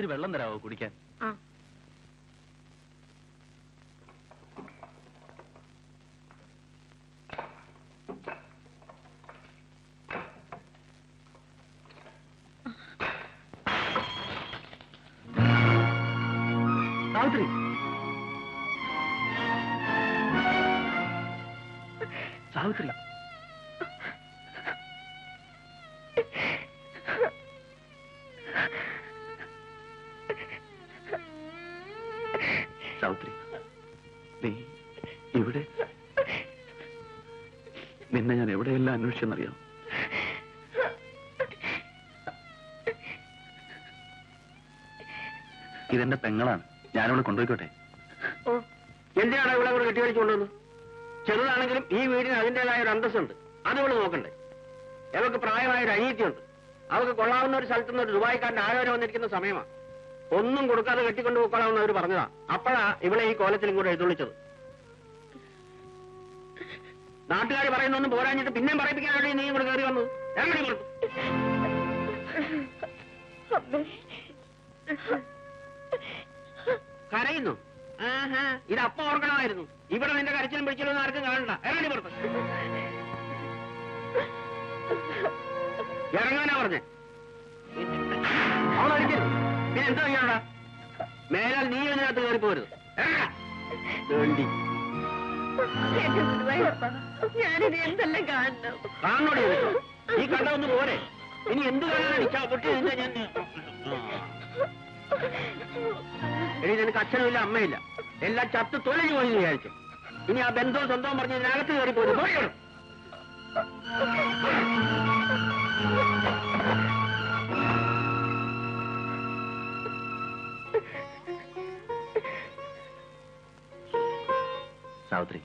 ഇച്ചിരി വെള്ളം തരാവോ കുടിക്കാൻ? സാവിത്രി, സാവിത്രി, സാവിത്രി, നീ ഇവിടെ? നിന്നെ ഞാൻ എവിടെയെല്ലാം അന്വേഷിച്ചെന്നറിയാം. ഇതെന്റെ പെങ്ങളാണ്, ഞാനിവിടെ കൊണ്ടുപോയിക്കോട്ടെ? എന്തിനാണ് ഇവിടെ കൂടെ കെട്ടിവലിച്ചു കൊണ്ടുവന്നു? ചെറുതാണെങ്കിലും ഈ വീടിന് അതിന്റേതായ ഒരു അന്തസ്സുണ്ട്, അത് ഇവിടെ നോക്കണ്ടേ? അവർക്ക് പ്രായമായ ഒരു അനീതിയുണ്ട്. അവർക്ക് കൊള്ളാവുന്ന ഒരു സ്ഥലത്തുനിന്ന് ഒരു ദുബായിക്കാരന്റെ ആലോചന വന്നിരിക്കുന്ന സമയമാണ്. ഒന്നും കൊടുക്കാതെ കെട്ടിക്കൊണ്ടു പോയിക്കൊള്ളാമെന്ന് അവർ പറഞ്ഞതാ. അപ്പോഴാ ഇവിടെ ഈ കോലത്തിലും കൂടെ എഴുന്നള്ളിച്ചത്. നാട്ടുകാർ പറയുന്നൊന്നും പോരാഞ്ഞിട്ട് പിന്നെയും പറയിപ്പിക്കാനാണ് നീ ഇവിടെ കയറി വന്നത്. എങ്ങനെ കൊടുത്തു? കരയുന്നു? ഇത് അപ്പം ഓർക്കണമായിരുന്നു. ഇവിടെ നിന്റെ കരച്ചിലും പിടിച്ചിലും ആർക്കും കാണണ്ട. ഇറങ്ങി പുറത്ത്. ഇറങ്ങാനാ പറഞ്ഞേ. അവളടിക്കരുത്. പിന്നെ എന്താ ചെയ്യണടാ? മേലാൽ നീ ഇതിനകത്ത് കയറി പോരുത്. വേണ്ടി ഞാനിത് എന്തെല്ലാം കാണണം? കാണോടി. നീ കണ്ടൊന്ന് പോരെ. ഇനി എന്ത് കാണാനാണ് ഇച്ഛ പൊട്ടി? ഇനി നിനക്ക് അച്ഛനുമില്ല അമ്മയില്ല, എല്ലാം ചത്ത് തൊലഞ്ഞു പോയി വിചാരിച്ചു. ഇനി ആ ബന്ധവും സ്വന്തവും പറഞ്ഞ് ഇതിനകത്ത് കയറി പോയി പോയിക്കണം. സാവിത്രി,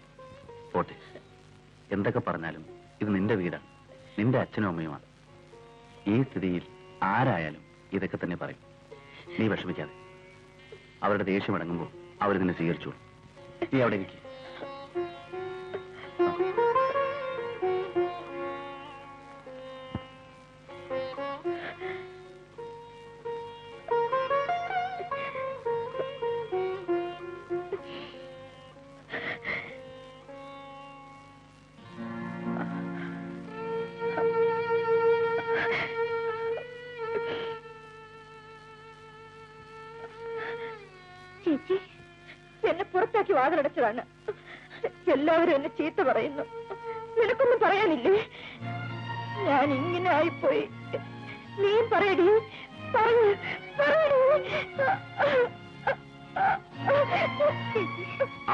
പോട്ടെ. എന്തൊക്കെ പറഞ്ഞാലും ഇത് നിന്റെ വീടാണ്, നിന്റെ അച്ഛനും അമ്മയുമാണ്. ഈ സ്ഥിതിയിൽ ആരായാലും ഇതൊക്കെ തന്നെ പറയും. നീ വിഷമിക്കാതെ. അവരുടെ ദേഷ്യം അടങ്ങുമ്പോൾ അവർ നിന്നെ സ്വീകരിച്ചോളൂ. നീ അവിടെ ഇരിക്കും. ചേച്ചി, എന്നെ പുറത്താക്കി വാതിലടച്ചതാണ്. എല്ലാവരും എന്നെ ചീത്ത പറയുന്നു. നിനക്കൊന്നും പറയാനില്ലേ? ഞാൻ ഇങ്ങനെ ആയിപ്പോയി. നീയും പറയടി,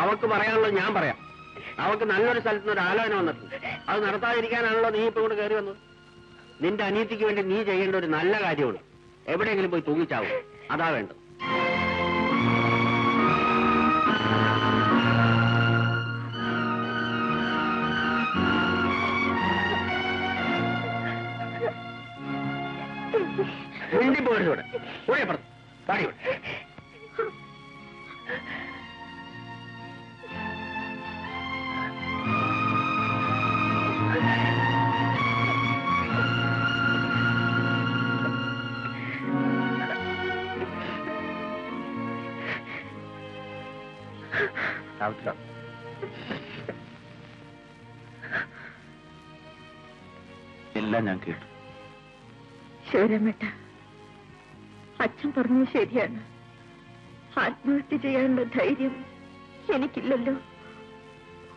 അവക്ക് പറയാനുള്ളത് ഞാൻ പറയാം. അവക്ക് നല്ലൊരു സ്ഥലത്തുനിന്ന് ഒരു ആലോചന വന്നിട്ടുണ്ട്. അത് നടത്താതിരിക്കാനാണല്ലോ നീ ഇപ്പൊ ഇവിടെ കയറി വന്നത്. നിന്റെ അനിയത്തിക്ക് വേണ്ടി നീ ചെയ്യേണ്ട ഒരു നല്ല കാര്യമാണ്. എവിടെയെങ്കിലും പോയി തൂങ്ങിച്ചാവും. അതാ വേണ്ടത്. പോരുന്നൂടെ കൂടെ പറഞ്ഞു പാടിയോടെ. എല്ലാം ഞാൻ കേട്ടു. ശിവരാമേട്ട, അച്ഛൻ പറഞ്ഞത് ശരിയാണ്. ആത്മഹത്യ ചെയ്യാനുള്ള ധൈര്യം എനിക്കില്ലല്ലോ.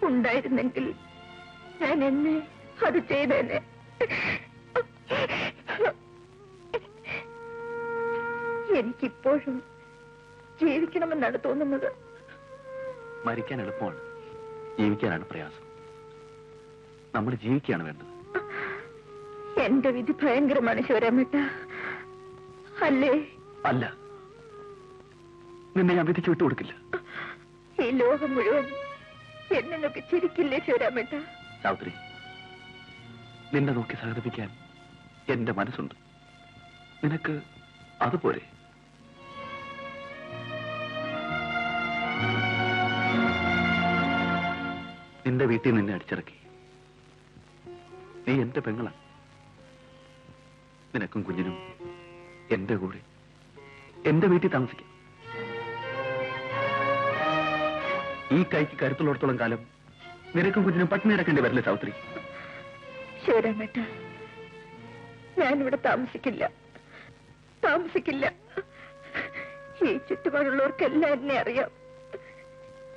ഉണ്ടായിരുന്നെങ്കിൽ ഞാൻ എന്നെ അത് ചെയ്തേനെ. എനിക്കിപ്പോഴും ജീവിക്കണമെന്നാണ് തോന്നുന്നത്. മരിക്കാൻ എളുപ്പമാണ്, ജീവിക്കാനാണ് പ്രയാസം. നമ്മൾ ജീവിക്കുകയാണ് വേണ്ടത്. എന്റെ വിധി ഭയങ്കരമാണ് ശിവരാമേട്ട, അല്ലേ? അല്ല, നിന്നെ ഞാൻ വിധിച്ചു വിട്ടുകൊടുക്കില്ല. ഈ ലോകം മുഴുവൻ എന്നെ നോക്കി ചിരിക്കില്ലേ ശിവരാമേട്ട? സാവിത്രി, നിന്നെ നോക്കി സഹതപിക്കാൻ എന്റെ മനസ്സുണ്ട്. നിനക്ക് അതുപോലെ. നിന്റെ വീട്ടിൽ നിന്നെ അടിച്ചിറക്കി. നീ എന്റെ പെങ്ങളാണ്. നിനക്കും കുഞ്ഞിനും എന്റെ കൂടെ എന്റെ വീട്ടിൽ താമസിക്കാം. ഈ കൈക്ക് കരുത്തുള്ളിടത്തോളം കാലം നിനക്കും കുഞ്ഞിനും പട്ടിണി കിടക്കേണ്ടി വരില്ലേ സാവിത്രി? ശിവരാമേട്ട, ഞാനിവിടെ താമസിക്കില്ല. ഈ ചുറ്റുപാടുള്ളവർക്കെല്ലാം എന്നെ അറിയാം.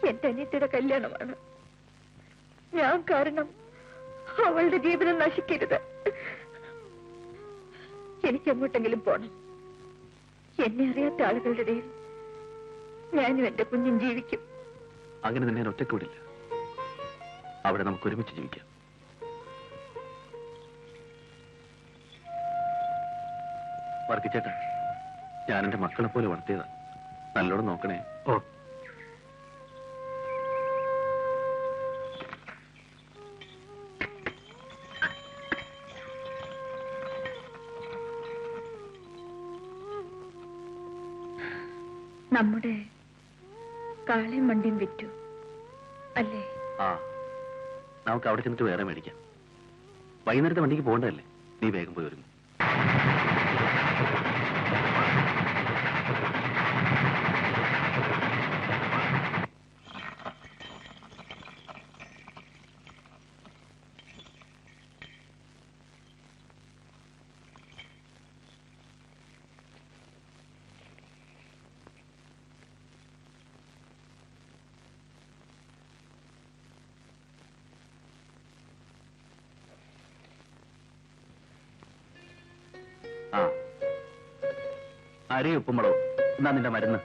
എന്റെ അനിയത്തിയുടെ കല്യാണമാണ്. ഞാൻ കാരണം അവളുടെ ജീവിതം നശിക്കരുത്. എനിക്ക് എങ്ങോട്ടെങ്കിലും പോണം. എന്നെ അറിയാത്ത ആളുകളുടെ ഇടയിൽ ഞാനും എന്റെ കുഞ്ഞും ജീവിക്കും. അങ്ങനെ തന്നെ ഞാൻ ഒറ്റയ്ക്ക് വിടില്ല. അവിടെ നമുക്ക് ഒരുമിച്ച് ജീവിക്കാം. വർക്കിച്ചേട്ടാ, ഞാൻ എന്റെ മക്കളെ പോലെ വളർത്തിയതാ. നല്ലോണം നോക്കണേ. ഓ, നമ്മുടെ കാളയും വണ്ടിയും വിറ്റു അല്ലേ? ആ, നമുക്ക് അവിടെ ചെന്നിട്ട് വേറെ മേടിക്കാം. വൈകുന്നേരത്തെ വണ്ടിക്ക് പോകണ്ടതല്ലേ? നീ വേഗം പോയി വരുന്നു. ആ, അരി ഉപ്പുമുളക് എന്നാ നിന്റെ മരുന്ന്.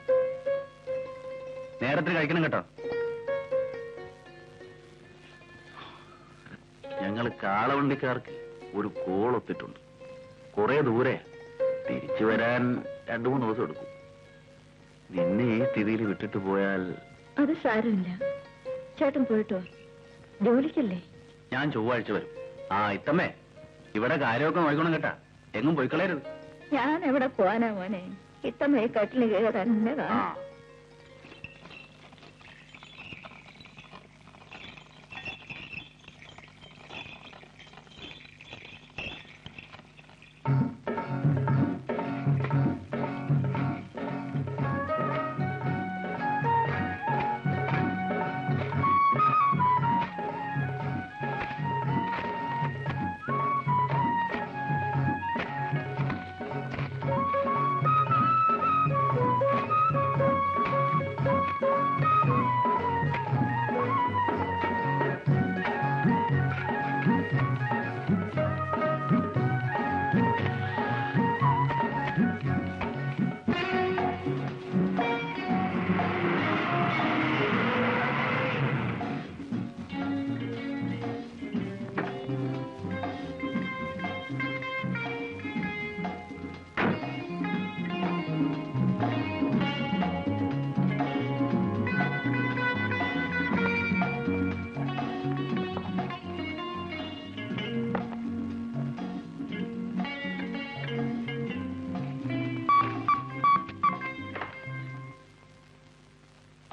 നേരത്തിന് കഴിക്കണം കേട്ടോ. ഞങ്ങൾ കാളവണ്ടിക്കാർക്ക് ഒരു കോളൊത്തിട്ടുണ്ട്. കുറെ ദൂരെ, തിരിച്ചു വരാൻ 2-3 ദിവസം എടുക്കും. നിന്നെ ഈ സ്ഥിതിയിൽ വിട്ടിട്ട് പോയാൽ... അത് സാരമില്ല, ചേട്ടൻ പോയിട്ടോ. ജോലിക്കല്ലേ? ഞാൻ ചൊവ്വാഴ്ച വരും. ആ, ഇത്തമ്മേ, ഇവിടെ കാര്യമൊക്കെ നോക്കണം കേട്ടാ. എങ്ങും പോയി കളയരുത്. ഞാൻ എവിടെ പോവാനാ മോനെ? ഇത്തമ്മയെ കട്ടില് കയറാൻ എന്നെ കാണാം.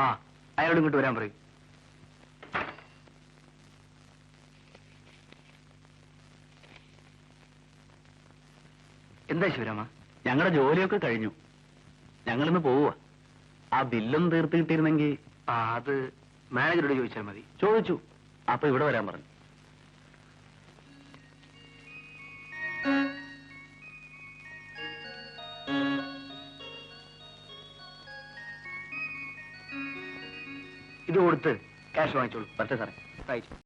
ആ, അയാളോട് ഇങ്ങോട്ട് വരാൻ പറയും. എന്താ ശിവരാമ? ഞങ്ങളുടെ ജോലിയൊക്കെ കഴിഞ്ഞു. ഞങ്ങളിന്ന് പോവുക. ആ ബില്ലൊന്നും തീർത്ത് കിട്ടിയിരുന്നെങ്കിൽ... അത് മാനേജറോട് ചോദിച്ചാൽ മതി. ചോദിച്ചു. അപ്പൊ ഇവിടെ വരാൻ പറഞ്ഞു. ഇത് കൊടുത്ത് ക്യാഷ് വാങ്ങിച്ചോളൂ. പറ്റേ സാറേ. റൈറ്റ്.